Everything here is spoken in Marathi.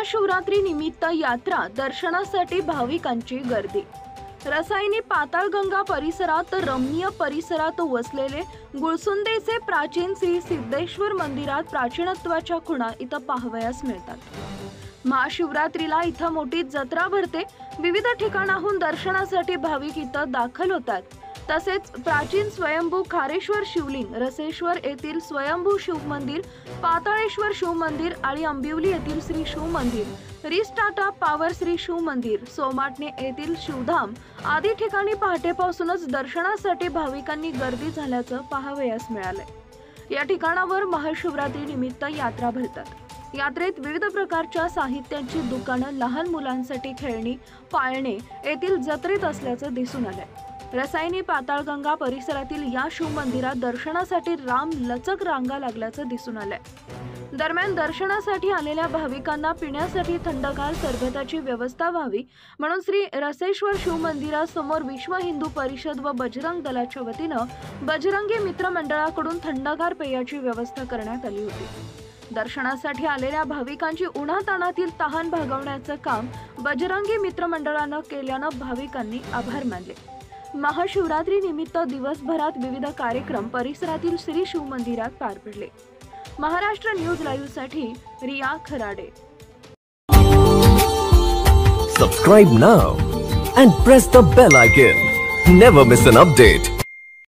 महाशिवरात्री निमित्त यात्रा दर्शनासाठी भाविकांची गर्दी। रसायनी पाताळगंगा परिसरात रमणीय परिसरात वसलेले गुळसुंदेचे प्राचीन श्री सिद्धेश्वर मंदिरात प्राचीनत्वाच्या खुणा इथं पाहावयास मिळतात। महाशिवरात्रीला इथं मोठी जत्रा भरते। विविध ठिकाणाहून दर्शनासाठी भाविक इथं दाखल होतात। तसेच प्राचीन स्वयंभू खारेश्वर शिवलिंग, रसेश्वर येथील स्वयंभू शिव मंदिर, पाताळेश्वर शिव मंदिर आणि अंबिवली येथील श्री शिव मंदिर, रिस्टाटा पावर श्री शिव मंदिर, सोमाटणे येथील शिवधाम आदी ठिकाणी पहाटेपासूनच दर्शनासाठी भाविकांनी गर्दी झाल्याचं पाहावयास मिळालंय। या ठिकाणावर महाशिवरात्री निमित्त यात्रा भरतात। यात्रेत विविध प्रकारच्या साहित्याची दुकानं, लहान मुलांसाठी खेळणी, पाळणे येथील जत्रेत असल्याचं दिसून आलंय। रसायनी पाताळगंगा परिसरातील या शिव मंदिरात दर्शनासाठी राम लचक रांगा लागल्याचं दिसून आलंय। दरम्यान दर्शनासाठी आलेल्या भाविकांना पिण्यासाठी थंडगार सरबताची व्यवस्था व्हावी म्हणून श्री रसेश्वर शिव मंदिरासमोर विश्व हिंदू परिषद व बजरंग दलाच्या वतीनं बजरंगी मित्र मंडळाकडून थंडगार पेयाची व्यवस्था करण्यात आली होती। दर्शनासाठी आलेल्या भाविकांची उन्हातान्हातील तहान भागवण्याचं काम बजरंगी मित्र मंडळानं केल्यानं भाविकांनी आभार मानले। महाशिवरात्री निमित्त दिवसभरात विविध कार्यक्रम परिसरातील श्री शिव मंदिरात पार पडले। महाराष्ट्र न्यूज लाईव्ह साठी Riya Kharade. Subscribe now and press the bell icon. Never miss an update.